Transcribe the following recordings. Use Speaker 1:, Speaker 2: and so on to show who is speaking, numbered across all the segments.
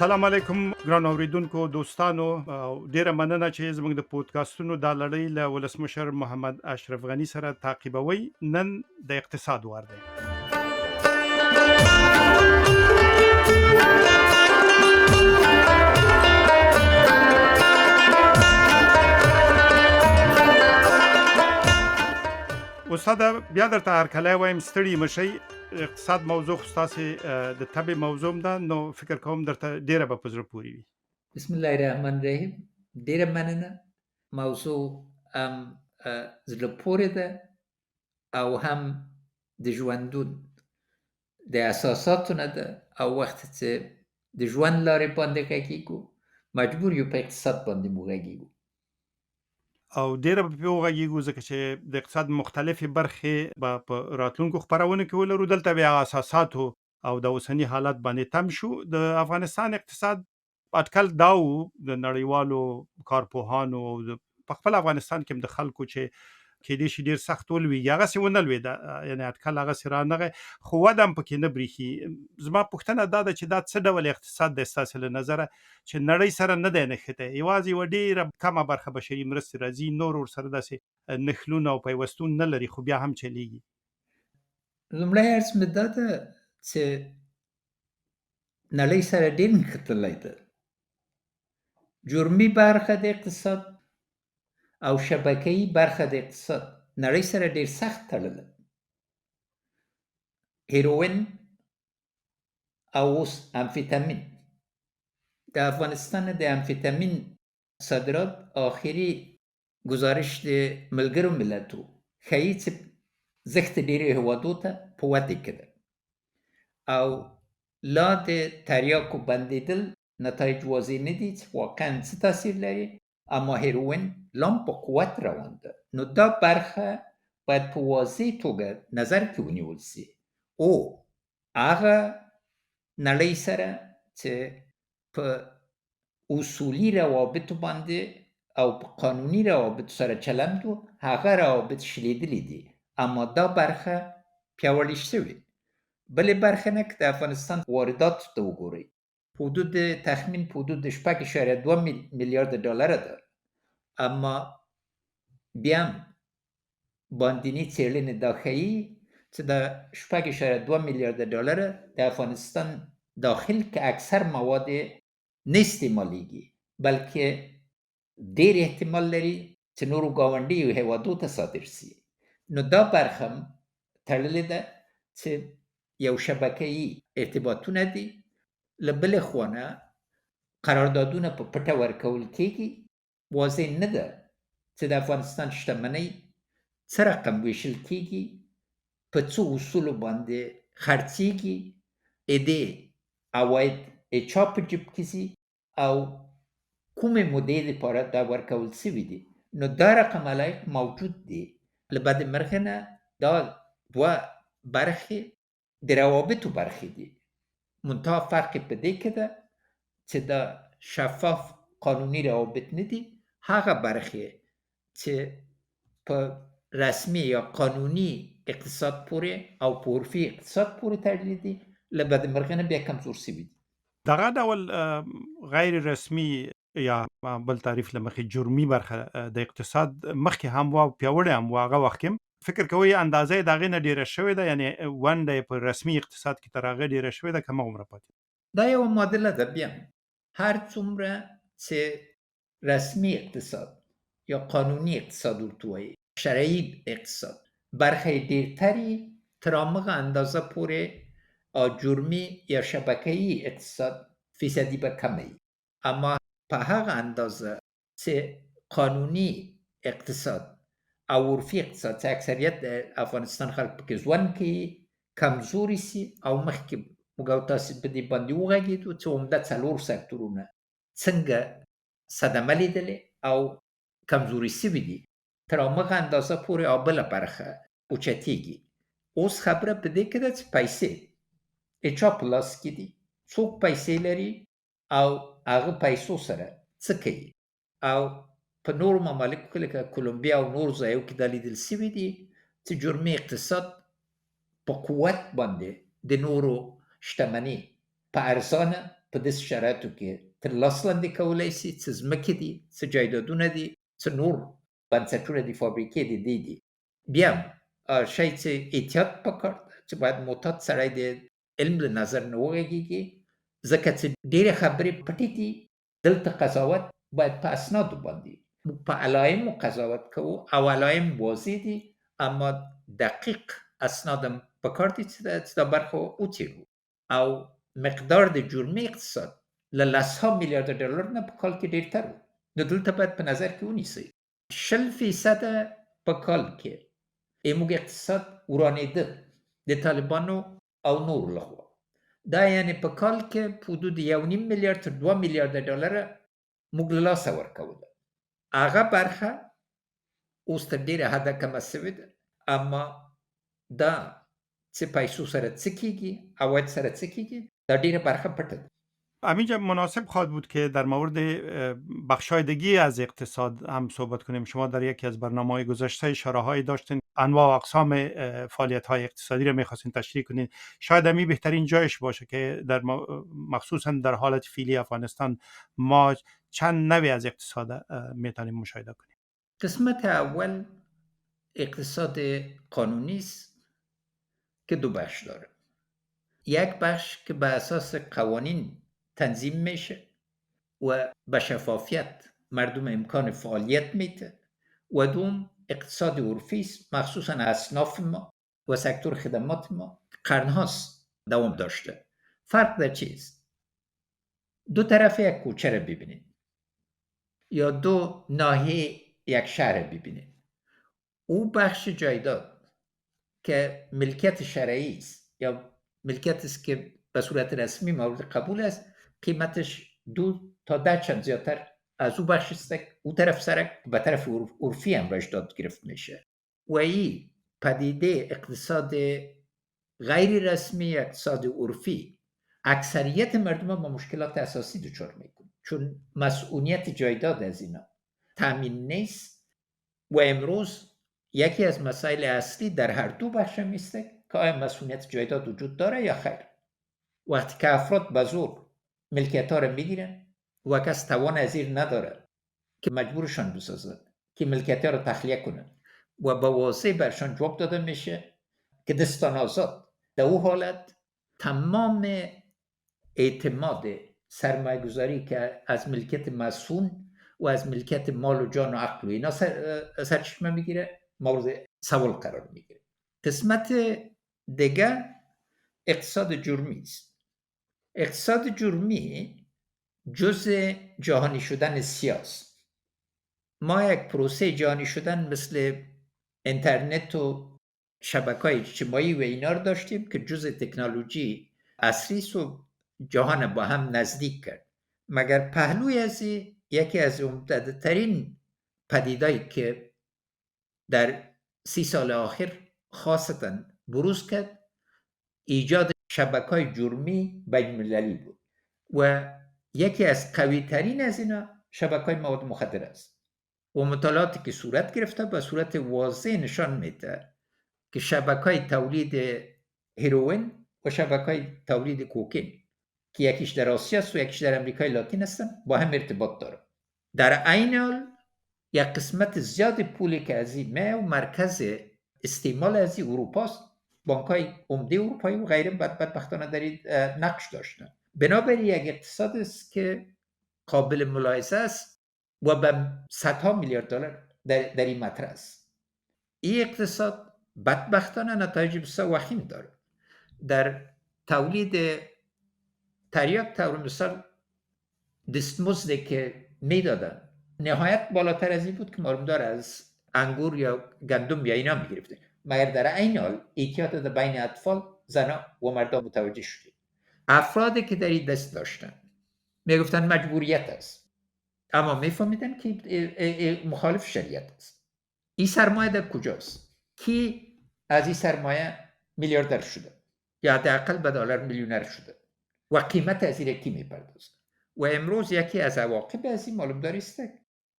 Speaker 1: سلام علیکم ګرانو اوریدونکو دوستانو ډیره مننه چې زموږ د پودکاسټونو دا لړۍ له ولسمشر محمد اشرف غنی سره تعقیبوي. نن د اقتصاد وار دی. استاد بیا درته هرکلی وایم، ستړي مشئ. اقتصاد موضوع خو ستاسې د طبع موضوع ده، نو فکر کوم درته ډیره به په زړه پورې وي.
Speaker 2: بسم الله الرحمن الرحیم. ډیره مننه. موضوع هم زړه پورې ده او هم د ژوندون د اساساتو نه ده، او وخت چې د ژوند لارې باندې غږیږو مجبور یو په اقتصاد باندې مو غږیږو،
Speaker 1: او ډیره به پرې وغږیږو ځکه چې د اقتصاد مختلفې برخې به په راتلونکو خپرونو کې ولرو. دلته بیا اساساتو او د اوسني حالت باندې تم شو. د افغانستان اقتصاد اټکل دا و د نړیوالو کارپوهانو او په خپل افغانستان کې هم د خلکو چې کېدای شي ډېر سخت ولویږي، هغسې ونه لوېده، یعنې اټکل هغسې رانغی، خو وده هم پکې نه برېښي. زما پوښتنه دا ده چې دا څه ډول اقتصاد دی ستاسې له نظره چې نړۍ سره نه دی نښتی؟ یوازې یوه ډېره کمه برخه بشري مرستې راځي، نور ورسره داسې نښلونه او پیوستون نه لري، خو بیا هم چلیږي.
Speaker 2: لومړی عرض مې دا ده چې نړۍ سره ډېر نښتلی ده. جرمي برخه د اقتصاد او شبکه‌ای برخه د اقتصاد نړۍ سره ډېر سخت تړله. هیروین او اوس امفیتامین. د افغانستان د امفیتامین صادرات آخري گزارش د ملګرو ملتو ښیي چې زښت ډېرو هېوادو ته په ودې کې ده، او لا د تریاکو بندېدل نتایج واضح نه دي چې واقعا څه تاثیر لري، اما هیروین لا هم په قوت روان ده. نو دا برخه باید په واضح توګه نظر کې ونیول سي. او هغه نړۍ سره چې په اصولي روابطو باندې او په قانوني روابطو سره چلند و، هغه روابط شلیدلي دي، اما دا برخه پیاوړې شوې. بلې برخه نه که د افغانستان وارداتو ته وګورئ، حدود تخمین په حدود 6.2 میلیارد ډالره ده، اما بیا هم باندینی څېړنې دا ښیي چې د 6.2 میلیارد ډالره د افغانستان داخل کې اکثر مواد نه استعمالیږي، بلکې ډېر احتمال لري چې نورو ګاونډیو هېوادو ته صادر سي. نو دا برخه هم تړلې ده چې یو شبکه‌ای ارتباطونه دي. له بلې خوا نه قراردادونه په پټه ورکول کېږي. واضح نه ده چې د افغانستان شتمنۍ څه رقم ویشل کېږي، په څو اصولو باندې خرڅېږي، ایدې عواید چا په جیب کې ځي او کومې مودې دپاره دا ورکول سوي دي. نو دا رقم علایق موجود دي. له بد مرغه نه دا دوه برخې د روابطو برخې دي. منتها فرق په دې کې ده چې دا شفاف قانوني روابط نه دي. هغه برخې چې په رسمي یا قانوني اقتصاد پورې او په عرفي اقتصاد پورې تړلي دي، له بد مرغه نه بیا کمزور سوي دي.
Speaker 1: دغه ډول غیر رسمي یا بل تعریف له مخې جرمي برخه د اقتصاد مخکې هم وه او پیاوړې هم وه. هغه وخت کې فکر کوئ اندازه یې د هغې نه ډېره شوې ده، یعنې ونډه یې په رسمي اقتصاد کې تر هغه ډېره شوې ده که هماغومره پاتې؟
Speaker 2: دا یوه معادله ده. بیا هر څومره چې رسمي اقتصاد یا قانوني اقتصاد ورته وایي، شرعي اقتصاد برخه یې ډېرتري، تر همغه اندازه پورې جرمي یا شبکه‌ای اقتصاد فیصدي به کمه وي. اما په هغه اندازه چې قانوني اقتصاد او عرفي اقتصاد چې اکثریت د افغانستان خلک پکې ژوند کوي کمزوري سي، او مخکې موږ او تاسې په دې باندې وغږېدو چې عمده 4 سکتورونه څنګه صدمه لیدلې او کمزوري سوي دي، تر همغه اندازه پورې بله برخه اوچتېږي. اوس خبره په دې کې ده چې پیسې چا په لاس کې دي، څوک پیسې لري او هغه پیسو سره څه کوي. او په نورو ممالکو کې لکه کولومبیا او نور ځایو کې دا لیدل سوي دي چې جرمي اقتصاد په قوت باندې د نورو شتمني په ارزانه په داسې شرایطو کې ترلاسه لاندې کولی شي، څه ځمکې دي، څه جایدادونه دي، څه نور بنسټونه دي، فابریکې دي. بیا هم شی چې احتیاط پکار ده، چې باید معتاد سړی د علم له نظر نه وغږېږي، ځکه چې ډېرې خبرې پټې دي. دلته قضاوت باید په اسنادو باندې، موږ په علایمو قضاوت کوو او علایم واضح دي، اما دقیق اسناد هم پکار دي چې دا برخه وڅېړو. او مقدار د جرمي اقتصاد له لسها میلیارده ډالر نه په کال کې ډېر تر و. نو دلته باید په نظر کې ونیسئ 60% په کال کې زموږ اقتصاد ورانېده د طالبانو او نورو لخوا. دا یعنی په کال کې په حدود 1.5 میلیارد تر 2 میلیارده ډالر موږ له لاسه ورکوله. هغه برخه اوس تر ډېره حده کمه سوې ده، اما دا چې پیسو سره څه کېږي، عواید سره څه کېږي، دا ډېره برخه پټه ده.
Speaker 1: همینجا مناسب خواهد بود که در مورد بخشایدگی از اقتصاد هم صحبت کنیم. شما در یکی از برنامه‌های گذشته اشاره‌هایی داشتین، انواع و اقسام فعالیت‌های اقتصادی رو می‌خواستین تشریح کنین. شاید همین بهترین جایش باشه که در مخصوصا در حالت فعلی افغانستان ما چند نوع از اقتصاد میتونیم مشاهده کنیم.
Speaker 2: قسمت اول اقتصاد قانونی است که دو بخش داره. یک بخش که بر اساس قوانین تنظیم میشه و به شفافیت مردم امکان فعالیت میده، و دوم اقتصاد عرفی است، مخصوصا اصناف ما و سکتور خدمات ما قرنهاست دوام داشته. فرق در چیست؟ دو طرف یک کوچه رو ببینید یا دو ناحیه یک شهر ببینید. او بخش جایداد که ملکیت شرعی است یا ملکیت است که به صورت رسمی مورد قبول است، قیمتش 2 تا 10 چند زیادتر از او بخش است. او طرف سرک به طرف عرفی هم بهش داد گرفت میشه و این پدیده اقتصاد غیر رسمی، اقتصاد عرفی، اکثریت مردم با مشکلات اساسی دچار میکنه، چون مسئولیت جایداد از اینا تامین نیست. و امروز یکی از مسائل اصلی در هر دو بخش میسته که آیا مسئولیت جایداد وجود داره یا خیر. وقتی که افراد به زور ملکیت ها رو میگیرن و کس توان از این نداره که مجبورشان بسازه که ملکیت ها رو تخلیه کنن و به واضح برشان جواب داده میشه که دستان آزاد، در او حالت تمام اعتماد سرمایه گذاری که از ملکیت مسئول و از ملکیت مال و جان و عقل و اینا سرچشمه میگیره، مورد سوال قرار میگیره. قسمت دیگر اقتصاد جرمی است. اقتصاد جرمی جزء جهانی شدن سیاست. ما یک پروسه جهانی شدن مثل اینترنت و شبکه‌های اجتماعی و اینا رو داشتیم که جزء تکنولوژی عصری است و جهان با هم نزدیک کرد. مگر پهلوی از یکی از عمده‌ترین پدیدهایی که در 30 سال آخر خاصتاً بروز کرد، ایجاد شبکه‌های جرمی بین‌المللی بود و یکی از قوی ترین از اینا شبکه‌های مواد مخدر است. و مطالعاتی که صورت گرفته به صورت واضح نشان میده که شبکه‌های تولید هیروئین و شبکه‌های تولید کوکین که یکیش در آسیا است و یکیش در امریکای لاتین هستن با هم ارتباط داره. در عین حال یک قسمت زیاد پولی که از این و مرکز استعمال از این اروپا است، بانک‌های عمده اروپایی و غیره بدبختانه در این نقش داشتن. بنابراین یک اقتصاد است که قابل ملاحظه است و به صدها میلیارد دلار در این مطرح است. این اقتصاد بدبختانه نتایج بسیار وخیم داره. در تولید تریاک طور مثال دستمزدی که میدادن نهایت بالاتر از این بود که مارمدار از انگور یا گندم یا اینا میگرفته. مگر در این حال اعتیاد در بین اطفال، زنا و مردم متوجه شدید. افرادی که در این دست داشتن میگفتن مجبوریت است، اما میفهمیدن که مخالف شریعت است. این سرمایه در کجاست؟ کی از این سرمایه میلیاردر شده یا حداقل به دلار میلیونر شده و قیمت از این کی میپردازه؟ و امروز یکی از عواقب از این معلوم است.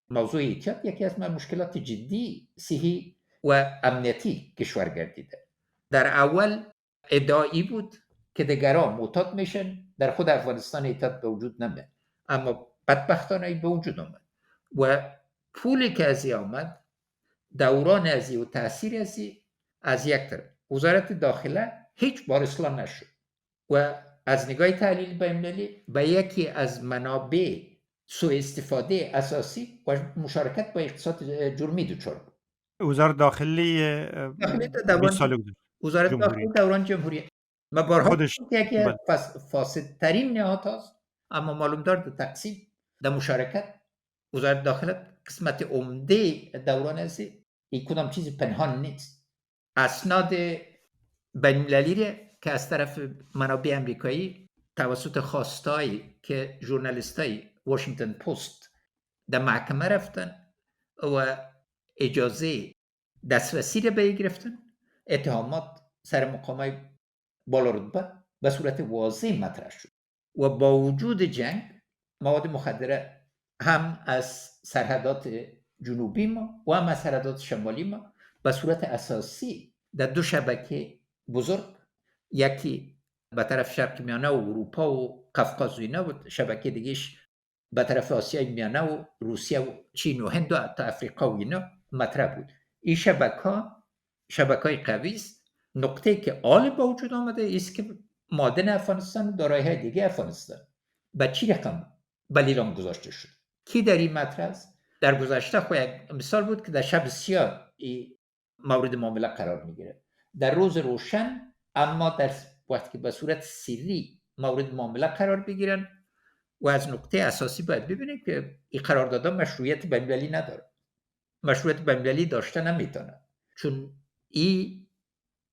Speaker 2: موضوع اعتیاد یکی از مشکلات جدی صحی و امنیتی کشور گردیده. در اول ادعایی بود که دیگران معتاد میشن. در خود افغانستان اعتیاد به وجود نمیاد، اما بدبختانه این به وجود آمد و پولی که از این آمد، دوران از این و تأثیر از یک طرف وزارت داخله هیچ بار اصلاح نشد و از نگاه تحلیل بین‌المللی به یکی از منابع سوء استفاده اساسی و مشارکت با اقتصاد جرمی دچار بود.
Speaker 1: وزارت داخلی
Speaker 2: داخلی
Speaker 1: 20
Speaker 2: دوران
Speaker 1: سال گذشته
Speaker 2: وزارت داخلی
Speaker 1: جمهوری
Speaker 2: دوران جمهوری و بارها
Speaker 1: خودش
Speaker 2: گفت که یکی
Speaker 1: بله.
Speaker 2: از فاسدترین نهاد هاست، اما معلوم دار در تقسیم در مشارکت وزارت داخله قسمت عمده دوران است. این کدام چیزی پنهان نیست. اسناد بین‌المللی که از طرف منابع امریکایی توسط خواستایی که ژورنالیستای واشنگتن پست در محکمه رفتن و اجازه دسترسی را به گرفتن، اتهامات سر مقامای بالا رتبه به صورت واضح مطرح شد و با وجود جنگ مواد مخدره هم از سرحدات جنوبی ما و هم از سرحدات شمالی ما به صورت اساسی در دو شبکه بزرگ، یکی به طرف شرق میانه و اروپا و قفقاز و اینا و شبکه دیگهش به طرف آسیای میانه و روسیه و چین و هند و حتی افریقا و اینا مطرح بود. این شبکه‌های قوی است. نقطه‌ای که آل با وجود آمده است که معادن افغانستان و دارایی‌های دیگه افغانستان به چی رقم به لیلام گذاشته شد. کی در این مطرح است؟ در گذشته خو یک مثال بود که در شب سیاه مورد معامله قرار میگیره، در روز روشن اما در وقتی که به صورت سری مورد معامله قرار بگیرن و از نقطه اساسی باید ببینید که این قراردادها مشروعیت بین‌المللی نداره، مشروعیت بین‌المللی داشته نمیتونه، چون این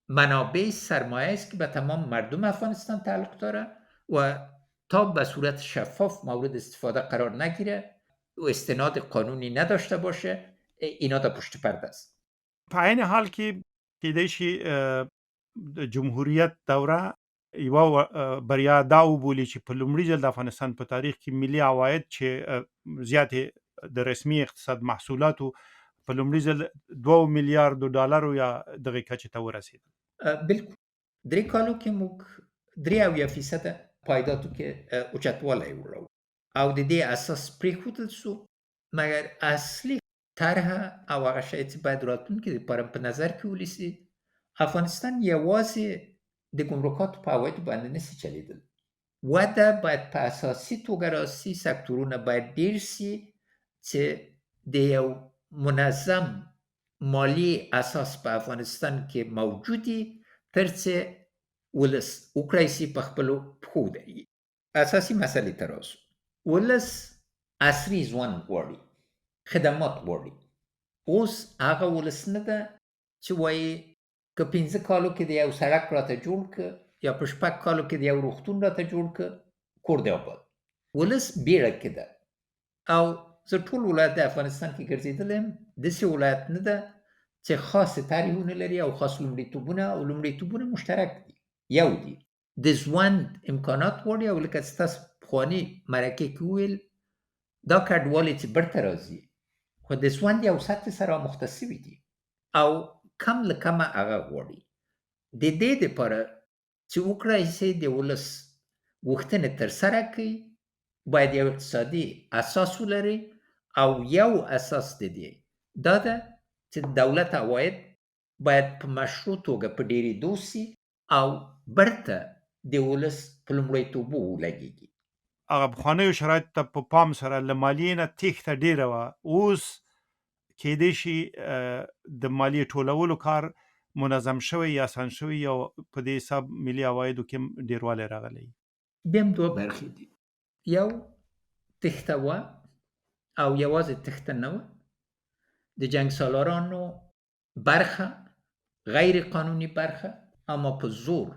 Speaker 2: منابع سرمایه است که به تمام مردم افغانستان تعلق داره و تا به صورت شفاف مورد استفاده قرار نگیره و استناد قانونی نداشته باشه، اینا در پشت پرده است.
Speaker 1: په عین حال کې کېدای شي د جمهوریت دوره یوه بریا دا وبولي چې په لومړي ځل د افغانستان په تاریخ کې ملي عواید چې زیاتې د رسمي اقتصاد محصولاتو په لومړي ځل 2 میلیارډو ډالرو یا دغه کچې ته ورسېدل.
Speaker 2: بالکل درې کالو کې موږ 3% پایداتو کې اوچتوالی وړو او د دې اساس پرېښودل سو، مګر اصلي طرح او هغه شی چې باید راتلونکي لپاره په نظر کې ونیسي، افغانستان یوازې د ګمرکاتو په عوایدو باندې نشي چلیدل. وده باید په اساسي توګه راسي، سکتورونه باید ډېر سي چې د یو منظم مالی اساس په افغانستان کې موجودي، ترڅې ولس وکړای سي په خپلو پښو ودرېږي. اساسي مسلې ته راسو. ولس عصري ژوند غواړي، خدمات غواړي. اوس هغه ولس نه ده چې وایي که 15 کالو کې د یو سړک راته جوړ که یا په 6 کالو کې د یو روغتون راته جوړ که کور دی آباد. ولس بیړه کې ده او زه ټول ولایت د افغانستان کې ګرځېدلی یم، داسې ولایت نه ده چې خاصې طرحونه لري او خاص لومړیتوبونه او لومړیتوبونه مشترک دي، یو دي. د ژوند امکانات غواړي او لکه چې تاسو پخواني مرکې کې وویل دا کډوالې چې بیرته راځي خو د ژوند یو سطحې سره مخته سوي دي او کم له کمه هغه غواړي. د دې دپاره چې وکړای سي د ولس غوښتنې ترسره کړي، باید یو اقتصادي اساس ولري او یو اساس د دې دا ده چې دولت عواید باید په مشروع توګه په ډېرېدو سي او بیرته د ولس په لومړیتوبو ولګېږي.
Speaker 1: هغه پخوانیو شرایطو ته په پام سره له مالیې نه تېښته ډېره وه، اوس کېدای شي د مالیې ټولولو کار منظم شوی یا اسان شوی او په دې حساب ملي عوایدو کې هم ډېروالی راغلی.
Speaker 2: بیا هم دوه برخې دي. یو تېښته وه او یوازې تېښته نه وه، د جنګ سالارانو برخه، غیر قانوني برخه، اما په زور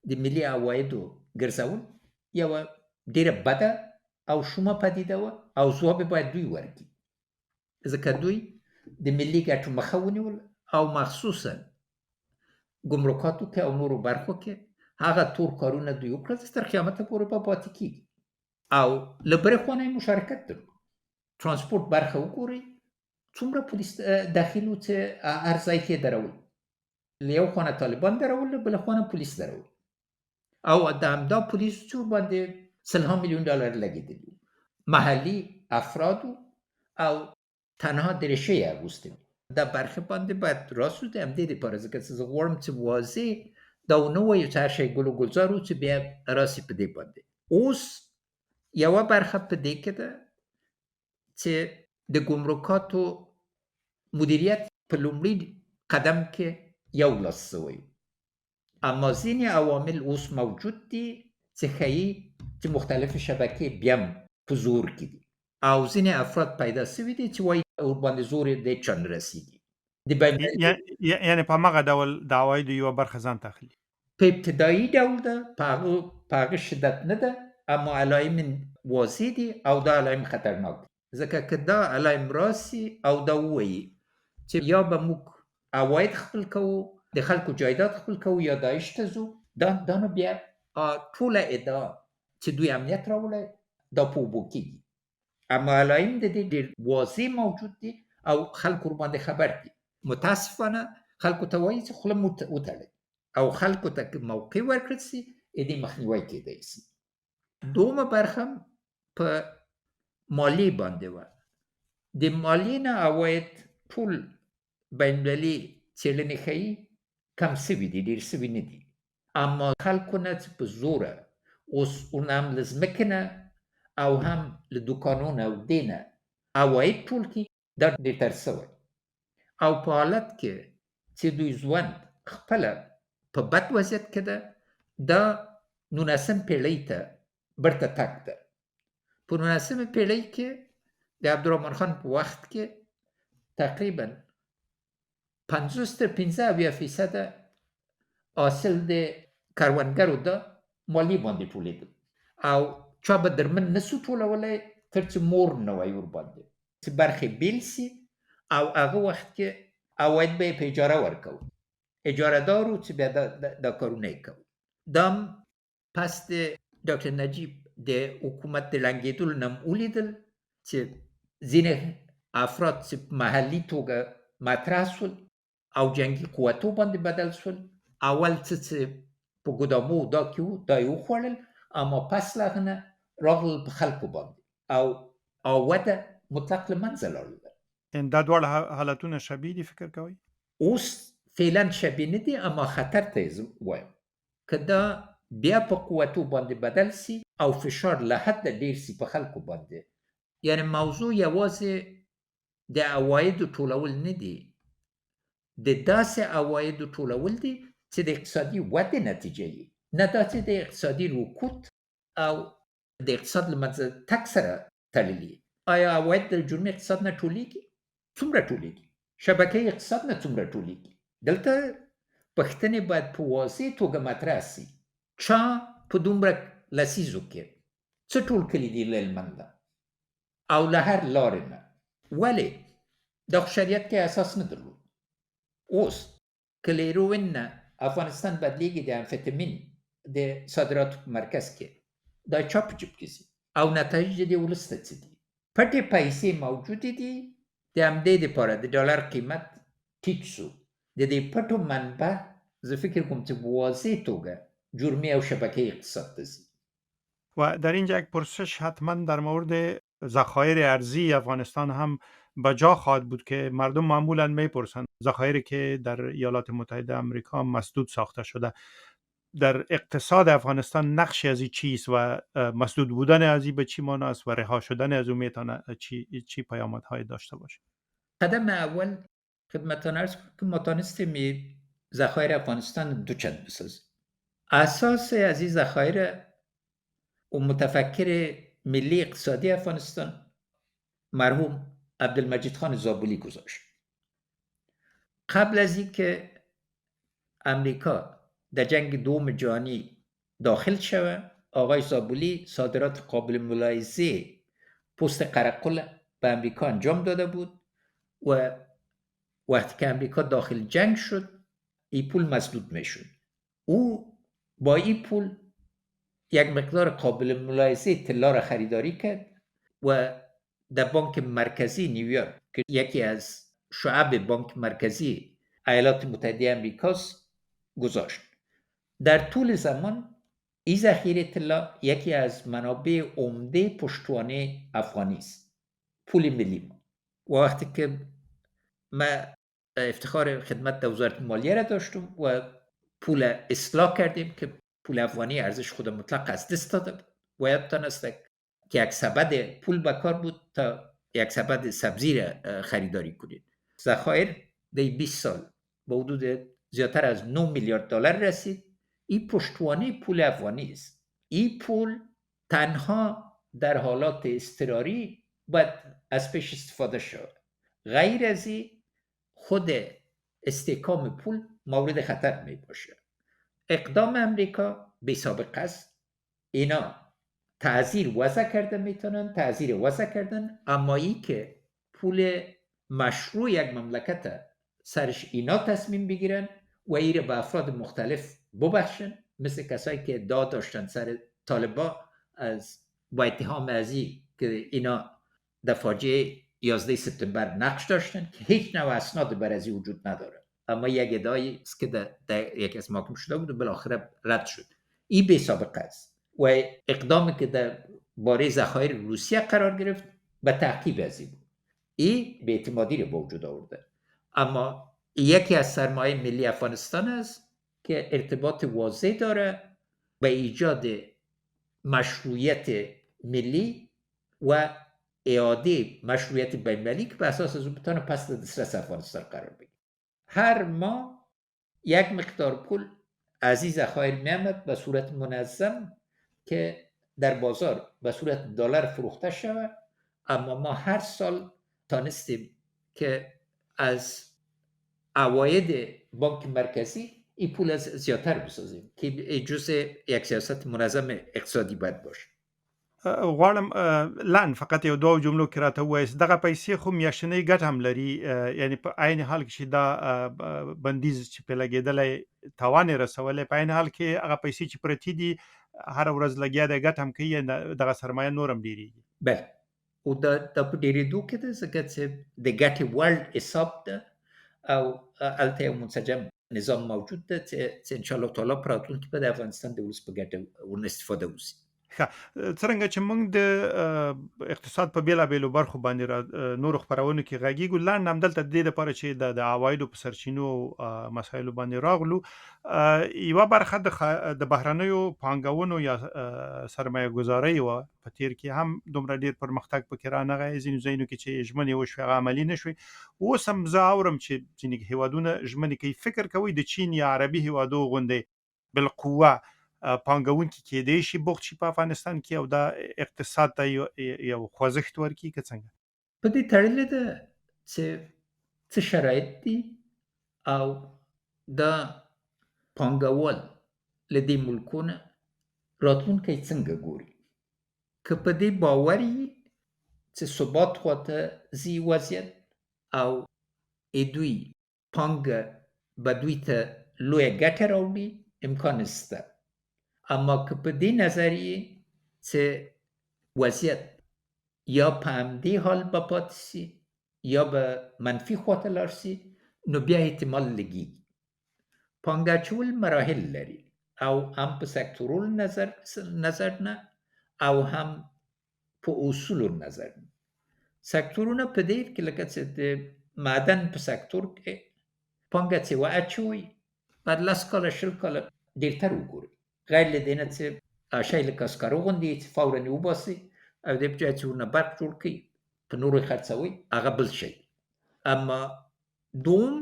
Speaker 2: د ملي عوایدو ګرځول یوه ډېره بده او شومه پدیده وه او ځواب یې باید دوی ورکړي، ځکه دوی د ملي ګټو مخه ونیول او مخصوصا ګمرکاتو کې او نورو برخو کې هغه تور کارونه دوی وکړل چې تر قیامته پورې به پاتې کېږي او له بلې خوا نه یې مشارکت درلود. ترانسپورټ برخه وګورئ، څومره پولیس داخل و چې هر ځای کې درول، له یو خوا نه طالبان درول، له بلې خوا نه پولیس درول. او د همدا پولیسو چې ورباندې سلها میلیون ډالر لګېدلي وو. محلي افرادو او تنها درېشۍ یې اغوستې وې. دا برخې باندې باید راست وو، د همدې دپاره ځکه چې زه غواړم چې واضح دا ونه وایو چې هر شی ګل و ګلزار وو چې بیا راسي په دې باندې. اوس یوه برخه په دې کې ده چې د ګمرکاتو مدیریت په لومړي قدم کې یو لاس سوی، اما ځینې عوامل اوس موجود دي چې ښیي چې مختلفې شبکې بیا هم په زور کې دي او ځینې افراد پیدا سوي دي چې وایي ورباندې زور یې دی چا نه رسېږي. د بین
Speaker 1: یعنې په همغه ډول د عوایدو یوه برخه ځان ته اخلي.
Speaker 2: په ابتدایي ډول ده، په هغه شدت نه ده، اما علایم واضح دي او دا علایم خطرناک دي. ځکه که دا علایم راسي او دا ووایي چې یا به موږ عواید خپل کوو، د خلکو جایداد خپل کوو، یا داعش ته ځو، دا نو بیا ټوله ادعا چې دوی امنیت راوړی دا په اوبو کېږي. اما علایم د دې ډېر واضح موجود دي او خلکو ورباندې خبر دي. متاسفانه خلکو ته وایي چې خوله مو وتړئ او خلکو ته که موقع ورکړل سي دې مخنیوی کېدی سي. دومه برخه په مالیې باندې وه. د مالیې نه عواید ټول بین المللي څېړنې ښیي کم سوي دي، ډېر سوي نه دي. اما خلکو نه چې په زوره اوس اونه هم له ځمکې نه او هم له دوکانو نه او دې نه عواید ټول کړي، دا ډېر تر سوی او په حالت کې چې دوی ژوند خپله په بد وضعیت کې ده. دا 19 پېړۍ ته برته تګ ده. په 19 پېړۍ کې د عبدالرحمن خان په وخت کې تقریبا 50-75% حاصل د کروندګرو د مالیې باندې ټولېده او چا به درمن نسو ټولولی تر چې مور نه وای ورباندې چې برخې بیل سي او هغه وخت کې عواید به یې په اجاره ورکوو، اجاره دارو چې بیا دا کارونه یې کوو. دا هم پس د ډاکټر نجیب د حکومت د ړنګېدلو نه هم ولیدل چې ځینې افراد چې په محلي توګه مطرح سول او جنګي قوتو باندې بدل سول، اول څه په ګدامو دا کې وو دا یې وخوړل، اما پس له هغه نه راغلل په خلکو باندې او وده مطلق له منځه لاړل.
Speaker 1: دا دواړه حالتونه شبیه دي فکر کوئ؟
Speaker 2: اوس فعلا شبیه نه دي، اما خطر ته یې وایم که دا بیا په قوتو باندې بدل سي او فشار له حده ډېر سي په خلکو باندې. یعنې موضوع یوازې د عوایدو ټولول نه دي، د داسې عوایدو ټولول دي چې د اقتصادي ودې نتیجه یي، نه دا چې د اقتصادي رکود او د اقتصاد له منځه تګ سره تړلي. آیا عواید د جرمي اقتصاد نه ټولېږي؟ څومره ټولېږي؟ شبکې اقتصاد نه څومره ټولېږي؟ دلته پوښتنې باید په واضح توګه مطرح سي. چا په دومره لسیزو کې څه ټول کړي دي له هلمنده او له هر لارې نه؟ ولې د شریعت کې اساس نه درلود؟ اوس که له هیروین نه افغانستان بدلېږي د امفیتامین د صادراتو په مرکز کې، دا چا په جیب کې ځي او نتایج دې ولس ته څه دي؟ پټې پیسې موجودې دي. د همدې دپاره د ډالر قیمت ټیټ سو. د دې پټو منبع زه فکر کوم که واضح توگه جرمی و شبکه اقتصاد دزی.
Speaker 1: و در اینجا یک پرسش حتما در مورد ذخایر ارزی افغانستان هم به جا خواهد بود که مردم معمولا میپرسند ذخایری که در ایالات متحده آمریکا مسدود ساخته شده در اقتصاد افغانستان نقشی از این چیست و مسدود بودن از این به چی معنی است و رها شدن از اون میتونه چی پیامدهای داشته باشه؟
Speaker 2: قدم اول خدمتتان عرض کنم که ما تانستیم ذخایر افغانستان دو چند بسازیم. اساس از این ذخایر و متفکر ملی اقتصادی افغانستان مرحوم عبدالمجید خان زابلی گذاشت. قبل از اینکه امریکا در جنگ دوم جهانی داخل شود، آقای زابلی صادرات قابل ملاحظه پست قرقل به امریکا انجام داده بود و وقتی که امریکا داخل جنگ شد این پول مسدود میشد. او با این پول یک مقدار قابل ملاحظه طلا را خریداری کرد و در بانک مرکزی نیویورک که یکی از شعب بانک مرکزی ایالات متحده امریکاست گذاشت. در طول زمان این ذخیره طلا یکی از منابع عمده پشتوانه افغانی است. پول ملی ما. و وقتی که ما افتخار خدمت در وزارت مالیه را داشتم و پول اصلاح کردیم که پول افغانی ارزش خود مطلق از دست داده بود و یادتان است که یک سبد پول به کار بود تا یک سبد سبزی را خریداری کنید. ذخایر در 20 سال به حدود زیادتر از 9 میلیارد دلار رسید. این پشتوانه پول افغانی است. این پول تنها در حالات اضطراری باید از پیش استفاده شود. غیر از این خود استحکام پول مورد خطر می باشه. اقدام امریکا بی سابقه است. اینا تعزیر وضع کرده میتونن، تعزیر وضع کردن، اما ای که پول مشروع یک مملکت سرش اینا تصمیم بگیرن و ای رو به افراد مختلف ببخشن، مثل کسایی که ادعا داشتن سر طالبا از با اتهام ازی که اینا در فاجعه 11 سپتامبر نقش داشتن که هیچ نوع اسناد بر ازی وجود نداره، اما یک ادعایی است که در یک از محاکم شده بود و بالاخره رد شد. این بی سابقه است و اقدامی که در باره ذخایر روسیه قرار گرفت به تعقیب از این بود. این به اعتمادی رو به وجود آورده. اما یکی از سرمایه ملی افغانستان است که ارتباط واضح داره به ایجاد مشروعیت ملی و اعاده مشروعیت بین‌المللی که به اساس از اون بتونه پس دسترس افغانستان قرار بگیره. هر ماه یک مقدار پول از این ذخایر می‌آمد به صورت منظم که در بازار به صورت دلار فروخته شود، اما ما هر سال تانستیم که از عواید بانک مرکزی این پول از زیادتر بسازیم که جزء یک سیاست منظم اقتصادی باید باشه.
Speaker 1: غواړم لاند فقط یو دوه جملو کې راته ووایاست دغه پیسې خو میاشتنۍ ګټه هم لري، یعنی په عین حال کې چې دا بندیز چې پې لګېدلی تاوان یې رسولی، په عین حال کې هغه پیسې چې پرتې دي هره ورځ لګیا دی ګټه هم کوي، دغه سرمایه نور هم ډېرېږي.
Speaker 2: بله، او دا په ډېرېدو کې ده ځکه چې د ګټې وړ حساب ده او هلته یو منسجم نظام موجود ده چې انشاءالله تعالی په راتلونکي کې به د افغانستان د ولس په ګټه ورنه استفاده وشي.
Speaker 1: څرنګه چې موږ د اقتصاد په بیلابیلو برخو باندې نورو خپرونو کې غږیږو، لاند همدلته د دې لپاره چې د عوایدو په سرچینو مسایلو باندې راغلو، یوه برخه د بهرنیو پانګونو یا سرمایه ګذارۍ وه په تیر کې هم دومره ډېر پرمختګ پکې رانغی، ځینو ځایونو کې چې ژمنې وشوې هغه عملي نه شوې. اوس هم زه اورم چې ځینې هیوادونه ژمنې کوي. فکر کوئ د چین یا عربي هیوادو غوندې بالقوه پانګونکي کېدای شي بوخت شي په افغانستان کې او دا اقتصاد ته یو خوځښت ورکړي که څنګه؟
Speaker 2: په دې تړلې ده چې څه شرایط دي او دا پانګوال له دې ملکونه راتلونکی څنګه ګوري. که په دې باور یي چې ثبات خواته ځي وضعیت او دوی پانګه به دوی ته لویه ګټه راوړي، امکان شته. اما که په دې نظریې چې وضعیت یا په همدې حال به پاتې شي یا به منفي خواته لاړ شي، نو بیا احتمال لږیږي. پانګه اچول مراحل لري او هم په سکتورول نظر نه او هم په اصولو نظر نه. سکتورونه په دې کې لکه چې د معدن په سکتور کې پانګه چې واچوي بعد 10 کاله 20 کاله ډېرتر وګوري، غیر له دې نه چې شی لکه سکارو غوندې چې فورا یې وباسي او د په جای چې ورنه برق جوړ کړي په نورو یې خرڅوي، هغه بل شی. اما دوم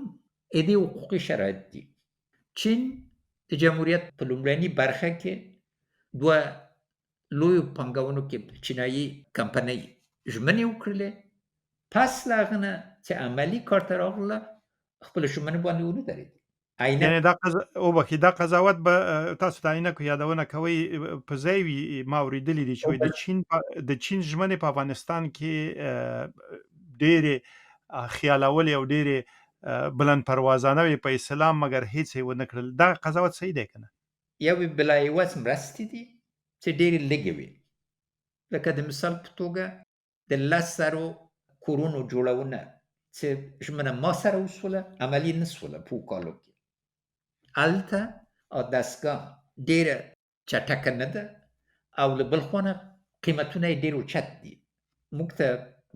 Speaker 2: دې حقوقي شرایط دي. چین د جمهوریت په لومړني برخه کې دوه لویو پانګونو کې چینایي کمپنۍ ژمنې وکړلې، پس له هغه نه چې عملي کار ته راغله خپله ژمنې باندې ونه درېدې.
Speaker 1: یعنې دا قضاوت به تاسو د عینکو یادونه کوئ په ځای وي. ما اورېدلي دي چې د چین ژمنې په افغانستان کې ډېرې خیالولې او ډېرې بلند پروازانه وې په اسلام، مګر هیڅ یې ونه کړل. دا قضاوت صحیح دی که نه؟
Speaker 2: یوې بلایوز مرستې دي چې ډېرې لږې وې، لکه د مثال په توګه د 10,000 کورونو جوړونه چې ژمنه ما سره وسوله عملي نه سوله په کالو کې. هلته دستګاه ډېره چټکه نه ده او له بل خوا نه قیمتونه یې ډېر اوچت دي. موږ ته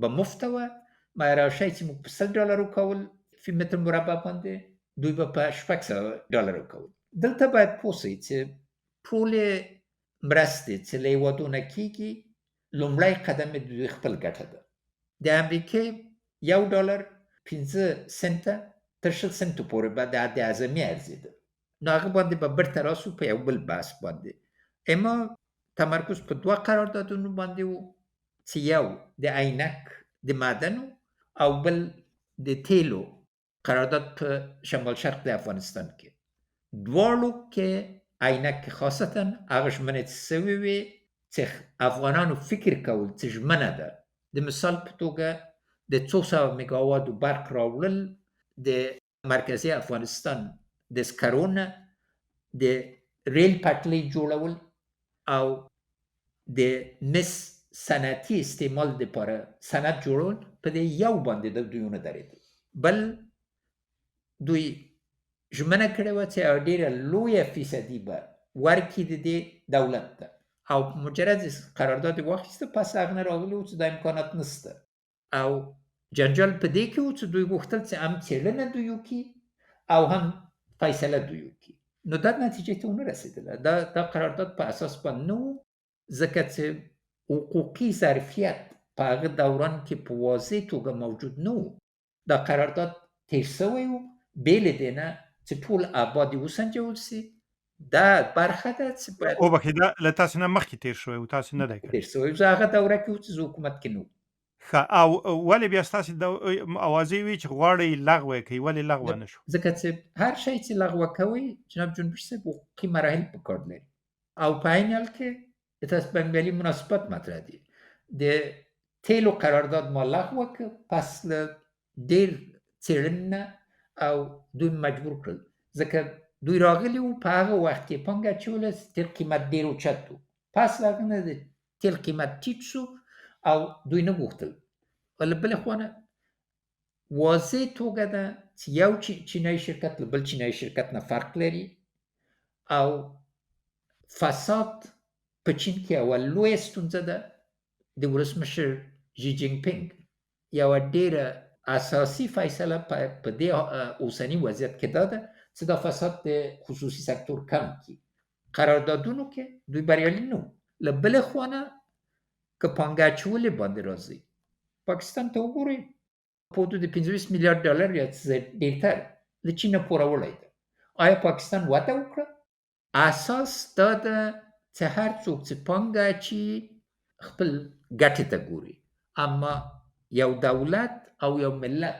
Speaker 2: به مفته وه معیارشی چې موږ په $100 کول فی متر مربع باندې، دوی به په $600 کول. دلته باید پوه سئ چې ټولې مرستې چې له هېوادونه کېږي، لومړی قدم یې د دوی خپل ګټه ده. د امریکې $1 15 سنته تر 20 سنتو پورې به د حد اعظمي ارزېده. نو هغه باندې به بیرته راسو په یو بل بحث باندې. اما تمرکز په 2 قراردادونو باندې و چې یو د عینک د معدنو او بل د تیلو قرارداد په شمال شرق د افغانستان کې. دواړو کې عینک کې خاصتا هغه ژمنې چې سوې وې چې افغانانو فکر کول چې ژمنه ده. د مثال په توګه د 200 میگاواتو برق راوړل، د مرکزي افغانستان د سکرو نه د ریل پټلۍ جوړول او د مس صنعتي استعمال دپاره صنعت جوړول، په دې یو باندې د دوی ونه درېدل. بل دوی ژمنه کړې وه چې یوه ډېره لویه فیصدي به ورکړي د دې دولت ته، او په مجرد قرارداد یې واخیسته، پس هغه نه راغلي وو چې دا امکانات نسته. او جنجال په دې کې و چې دوی غوښتل چې هم څېړنه دوی وکړي او هم فیصله دوی وکړي. نو دا نتیجې ته ونه رسېدله. دا قرارداد په اساس باندې نه و، ځکه چې حقوقي ظرفیت په هغه دوران کې په واضح توګه موجود نه و. دا قرارداد تیر سوی و، بې له دې نه چې ټول ابعاد یې وسنجول سي. دا برخه ده چې باید
Speaker 1: وبخښئ، دا له تاسې نه مخکې تېر شوی و، تاسې نه دی کړی.
Speaker 2: تیر سوی و. زه هغه دوره کې و چې زه حکومت کې نه وم.
Speaker 1: ښه، او ولې بیا ستاسې اوازې وي چې غواړئ لغوه یې کړئ؟ ولې لغوه نه شو؟
Speaker 2: ځکه چې هر شی چې لغوه کوئ جناب جنبش صاحب حقوقي مراحل په کار لري، او په عین حال کې د تصمیم بندۍ مناسبات مطرح دي. د تیلو قرارداد ما لغوه کړ، پس له ډېر څېړنې نه او دوی مجبور کړل، ځکه دوی راغلي وو په هغه وخت کې پانګه اچوله چې تیل قیمت ډېر اوچت و. پس له هغه نه د تیل قیمت ټیټ شو او دوی نه غوښتل. له بلې خوا نه واضح توګه ده چې یو چینایي شرکت له بل چینایي شرکت نه فرق لري، او فساد په چین کې یوه لویه ستونزه ده. د ولسمشر ژي جینګ پینګ یوه ډېره اساسي فیصله په دې اوسني وضعیت کې دا ده چې دا فساد د خصوصي سکتور کم کړي. قراردادونو کې دوی بریالي نه وو. له بلې خوا نه که پانګه اچولې باندې راځي، پاکستان ته وګورئ، په حدود $25 میلیارد یا څه ډېرتر له چینه پوروړی ده. آیا پاکستان وده وکړه؟ اساس دا ده چې هر څوک چې پانګه اچي خپل ګټې ته ګوري، اما یو دولت او یو ملت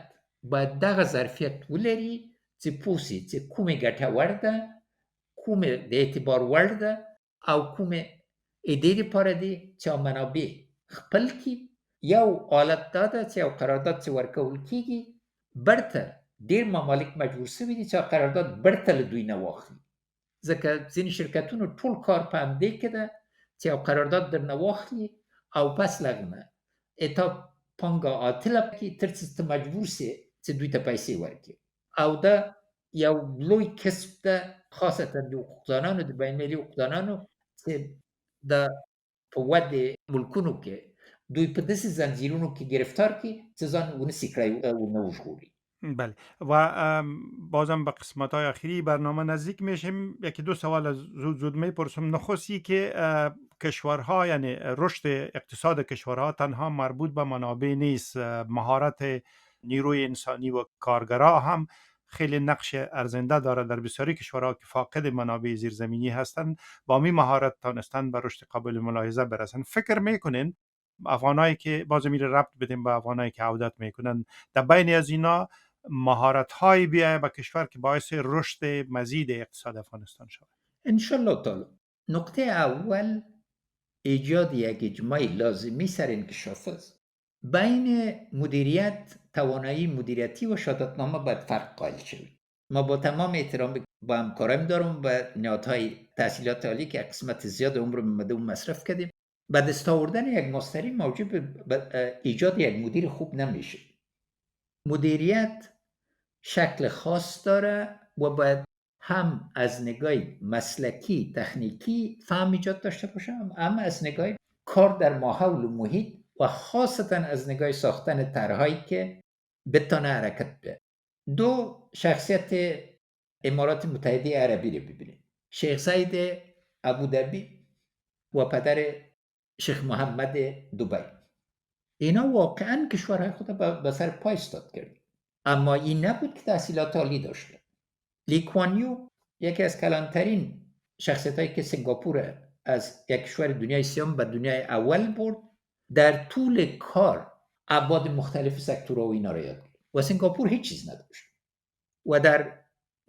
Speaker 2: باید دغه ظرفیت ولري چې پوه سي چې کومې ګټور ده، کومې د اعتبار وړ ده، او کومې دې دپاره دي چې منابع خپل کړي. یو حالت دا ده چې یو قرارداد چې ورکول کېږي، برته ډېر ممالک مجبور سوي دي چې قرارداد برته له دوی نه واخلي، ځکه ځینې شرکتونو ټول کار په همدې کې ده چې یو قرارداد درنه واخلي او پس له هغه نه تا پانګه عاطله کړي تر څو ته مجبور سې چې دوی ته پیسې ورکړي. او دا یو لوی کسب ده، خاصتا د حقوقدانانو، د بین‌المللي حقوقدانانو، چې د په ودې ملکونو کې دوی په داسې زنجیرونو کې گرفتار کړي چې ځان ونسي کړی ونه وژغوري.
Speaker 1: بله، و بازم به قسمت‌های آخری برنامه نزدیک میشیم. یکی دو سوال زود میپرسم. نخستی که کشورها، یعنی رشد اقتصاد کشورها تنها مربوط به منابع نیست، مهارت نیروی انسانی و کارگرها هم خیلی نقش ارزنده داره در بسیاری کشورها که فاقد منابع زیرزمینی هستند. با می مهارت تانستن به رشد قابل ملاحظه برسن. فکر میکنین افغانایی که باز میره ربط بدیم به افغانایی که عودت میکنن، در بین از اینا مهارت های بیایه به کشور که باعث رشد مزید اقتصاد افغانستان شود؟
Speaker 2: انشالله تعالی. نقطه اول ایجاد یک اجماع لازمی سر انکشاف است. بین مدیریت، توانایی مدیریتی و شهادتنامه باید فرق قائل شوید. ما با تمام احترام با همکارم دارم و نهادهای تحصیلات عالی که قسمت زیاد عمر مدام مصرف کردیم، با دست آوردن یک ماستری موجب ایجاد یک مدیر خوب نمیشه. مدیریت شکل خاص داره و باید هم از نگاه مسلکی تکنیکی فهم ایجاد داشته باشه، هم از نگاه کار در ماحول و محیط و خاصتا از نگاه ساختن طرحهایی که بتونه حرکت بده. دو شخصیت امارات متحده عربی رو ببینید، شیخ زاید ابوظبی و پدر شیخ محمد دبی. اینا واقعا کشورهای خود به سر پای استاد کرد، اما این نبود که تحصیلات عالی داشته. لیکوانیو یکی از کلانترین شخصیتایی که سنگاپور از یک کشور دنیای سوم به دنیای اول برد، در طول کار ابعاد مختلف سکتورها و اینا را یاد گرفت و سنگاپور هیچ چیز نداشت و در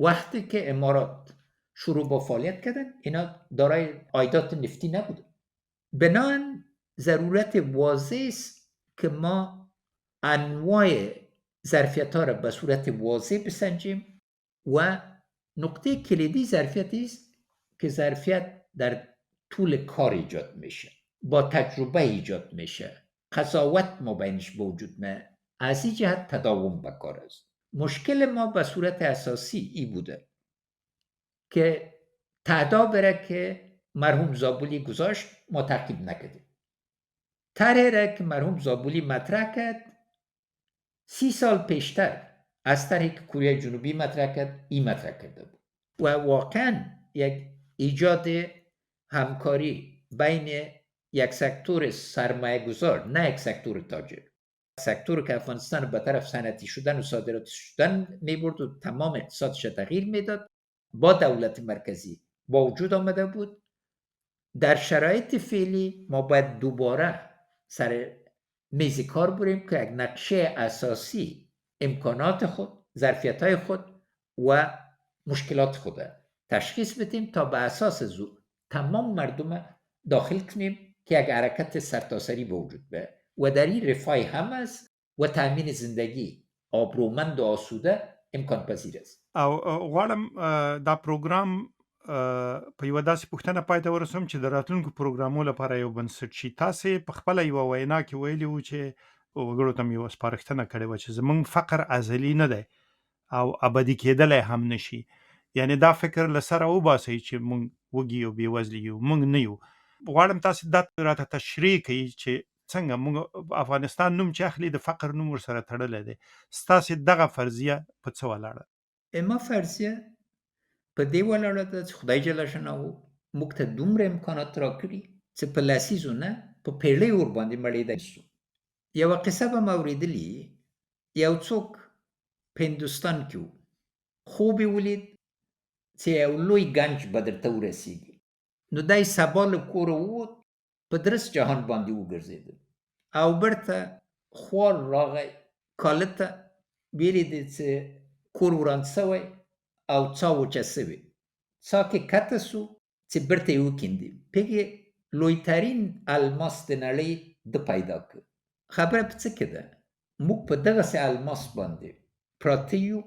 Speaker 2: وقتی که امارات شروع با فعالیت کردن اینا دارای عایدات نفتی نبودن. بنابراین ضرورت واضح است که ما انواع ظرفیت ها را به صورت واضح بسنجیم و نقطه کلیدی ظرفیتی است که ظرفیت در طول کار ایجاد میشه، با تجربه ایجاد میشه، قضاوت ما بینش به وجود میاد، از این جهت تداوم به کار است. مشکل ما به صورت اساسی ای بوده که تعدا بره که مرحوم زابلی گذاشت ما تعقیب نکردیم. طرحی را که مرحوم زابلی مطرح کرد 30 سال پیشتر از طرحی که کره جنوبی مطرح کرد این مطرح کرده بود و واقعا یک ایجاد همکاری بین یک سکتور سرمایه گذار، نه یک سکتور تاجر، سکتور که افغانستان به طرف صنعتی شدن و صادراتی شدن میبرد و تمام اقتصادش تغییر میداد، با دولت مرکزی با وجود آمده بود. در شرایط فعلی ما باید دوباره سر میز کار بریم که یک نقشه اساسی امکانات خود، ظرفیت‌های خود و مشکلات خود تشخیص بدیم تا به اساس تمام مردم داخل کنیم که یک حرکت سرتاسری به وجود بیاید و در این رفاه هم است و تامین زندگی آبرومند و آسوده امکان پذیر است.
Speaker 1: او غواړم دا پروګرام په یوه داسې پوښتنه پای ته ورسوم چې د راتلونکو پروګرامونو لپاره یو بنسټ شي. تاسې په خپله یوه وینا کې ویلي وو چې وګړو ته مې یوه سپارښتنه کړې وه چې زموږ فقر ازلي نه دی او ابدي کېدلی هم نشي. یعنې دا فکر له سره وباسئ چې موږ وږي یو بېوزلي یو، موږ نه یو. غواړم تاسې دا راته تشریح کړئ چې څنګه موږ افغانستان نوم چې اخلي د فقر نوم ورسره تړلی دی. ستاسې دغه فرضیه په څه ولاړه؟
Speaker 2: ما فرضیه په دې ولاړه ده چې خدای جل شانه موږ ته دومره امکانات راکړي چې په لسیزو نه په پېړیو ورباندې مړېدای شو. یوه قصه به مې اورېدلې، یو څوک په هندوستان کې و، خوب یې ولید چې یو لوی ګنج به درته ورسېږي. نو دی سبا له کوره ووت، په درست جهان باندې وګرځېده او بیرته خوار راغی کاله ته، ویلې دی چې کور وران سوی او څا وچه سوې. څا کې کته سو چې بیرته یې وکیندي، پکې لویترین الماس د نړۍ د پیدا کړ. خبره په څه کې ده؟ موږ په دغسې الماس باندې پراته یو،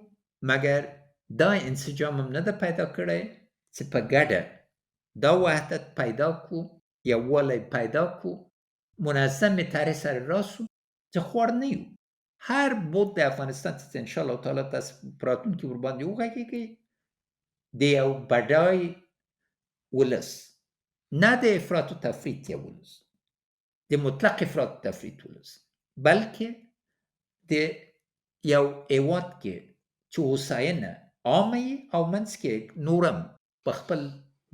Speaker 2: مګر دا انسجام هم نه ده پیدا کړی چې په ګډه دا وحدت پیدا کړو، یووالی پیدا کړو، منظم طرح سره راسو چې خوار نه یو. هر بود د افغانستان چې انشاءالله تعالی تاسو په راتلونکي ورباندې وغږیږئ د یو بډای ولس، نه د افراط و تفریط یو ولس، د مطلق افراط و تفریط ولس، بلکې د یو هېواد کې چې هوساینه عامه او منځ کې نورم په خپل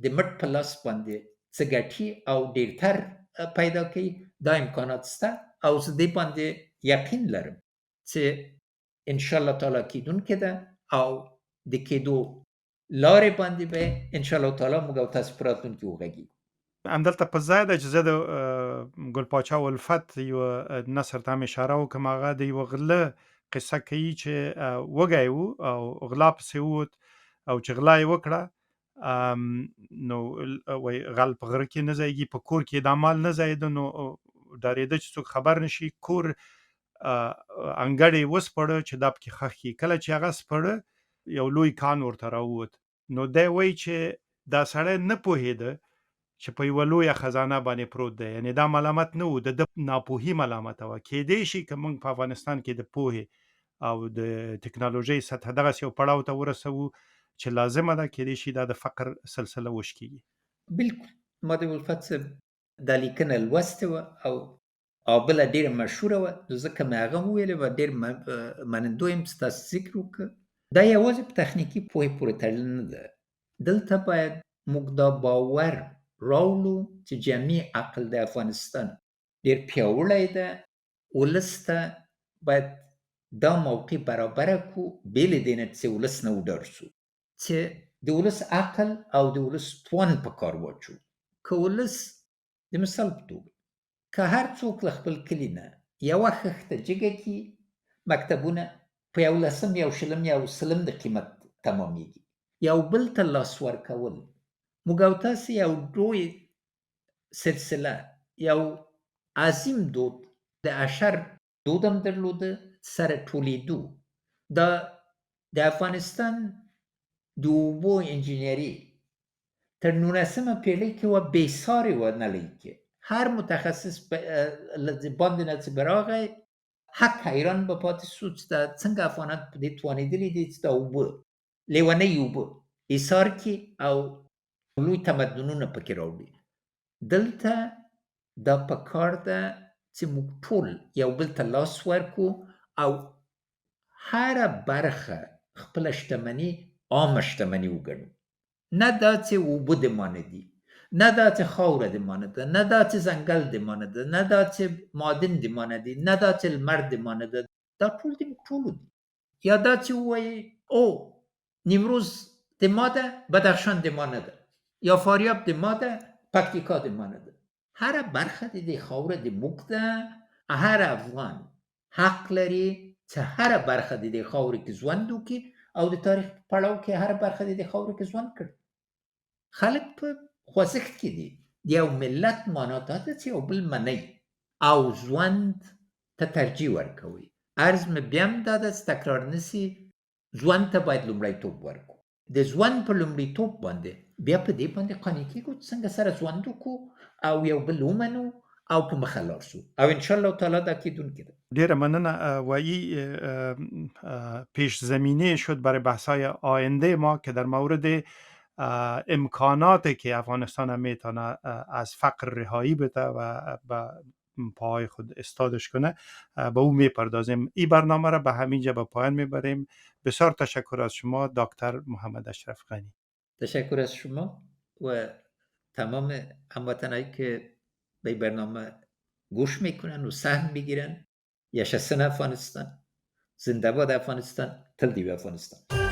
Speaker 2: د مټ په لاس باندې څه ګټي او ډېرتر پیدا کوي، دا امکانات شته او زه دې باندې یقین لرم چې انشاءالله تعالی کیدونکې ده او د کېدو لارې باندې به انشاءالله تعالی موږ او تاسو په راتلونکي وغږیږو.
Speaker 1: همدلته په ځای ده چې زه د ګل پاچا الفت یوه نثر ته هم اشاره وکړم. هغه د یوه غله قصه کوي چې وږی و او غلا پسې ووت او چې غلا یې وکړه نو وایي غل په غره کې نه ځایږي، په کور کې دا مال نه ځایېده، نو ډارېده چې څوک خبر نشي. کور انګړ یې وسپړه چې دا پکې ښخ کړي. کله چې هغه سپړه یو لوی کان ورته راووت. نو دی وایي چې دا سړی نه پوهېده چې په یوه لویه خزانه باندې پروت دی. یعنې دا ملامت نه و، د ده ناپوهي ملامته وه. کیدی شي که موږ په افغانستان کې د پوهې او د ټکنالوژۍ سطحه دغسې یو پړاو ته ورسوو چې لازمه ده کېدای شي دا د فقر سلسله وشکېږي.
Speaker 2: بالکل ما د الفت صاحب دا لیکنه لوستې وه او بله ډېره مشهوره وه، نو ځکه مې هغه هم ویلې وه، ډېر منندوی یم چې تاسو ذکر وکړه. دا یوازې په تخنیکي پوهې پورې تړلې نه ده، دلته باید موږ دا باور راوړو چې جمعي عقل د افغانستان ډېر پیاوړی ده. ولس ته باید دا موقع برابره کړو، بې له دې نه چې ولس نه وډارسو، چې د ولس عقل او د ولس توان په کار واچو. که ولس د مثال په توګه که هر څوک له خپل کلي نه یوه خښته جګه کړي، مکتبونه په 11 شلم یا سلم د قیمت تمامیږي. یو بل ته لاس ورکول، موږ او تاسې یو لوی سلسله، یو عظیم دود د اشر دود هم درلوده، سره ټولېدو. دا د افغانستان د اوبو انجینري تر 19مه پېړۍ کې وه، بېسارې وه نړۍ کې. هر متخصص له باندې نه چې به راغی، حق حیران به پاتې شو چې دا څنګه افغانان په دې توانېدلي دي چې دا اوبه، لیونۍ اوبه ایثار کړي او لوی تمدنونه پکې راوړي. دلته دا پکار ده چې موږ ټول یو بل ته لاس ورکړو او هره برخه خپله شتمني عامه شتمني وګڼو. نه دا چې اوبه د ما نه دي، نه دا چې خاوره د ما نه ده، نه دا چې ځنګل د ما نه ده، نه دا چې معدن د ما نه دي، نه دا چې لمر د ما نه ده، دا ټول د موږ ټولو دي. یا دا چې ووایي او نیمروز د ما ده، بدخشان د ما نه ده، یا فاریاب د ما ده، پکتیکا د ما نه ده. هره برخه د دې خاوره د موږ ده. هر افغان حق لري چې هره برخه د دې خاورې کې ژوند وکړي او د تاریخ په پړاو کې هر برخه د دې خاورې کې ژوند کړي. خلک په خوځښت کې دي. د یو ملت معنا دا ده چې یو بل منئ او ژوند ته ترجیح ورکوئ. عرض مې بیا هم دا ده چې تکرار نه سي، ژوند ته باید لومړیتوب ورکړو. د ژوند په لومړیتوب باندې بیا په دې باندې قانع کېږو چې څنګه سره ژوند وکړو او یو بل ومنو او په مخه لاړ شو، او انشاءالله تعالی دا کیدونکې ده.
Speaker 1: ډیره مننه. وایی پیش زمینه شد برای بحث‌های آینده ما که در مورد امکاناتی که افغانستان هم میتونه از فقر رهایی بده و به پاهای خود استادش کنه، به او میپردازیم. این برنامه را به همینجا به پایان میبریم. بسیار تشکر از شما دکتر محمد اشرف غنی.
Speaker 2: تشکر از شما و تمام هموطنایی که به برنامه گوش میکنن و سهم میگیرن. yaşasın افغانستان، زنده باد افغانستان، تل دی افغانستان.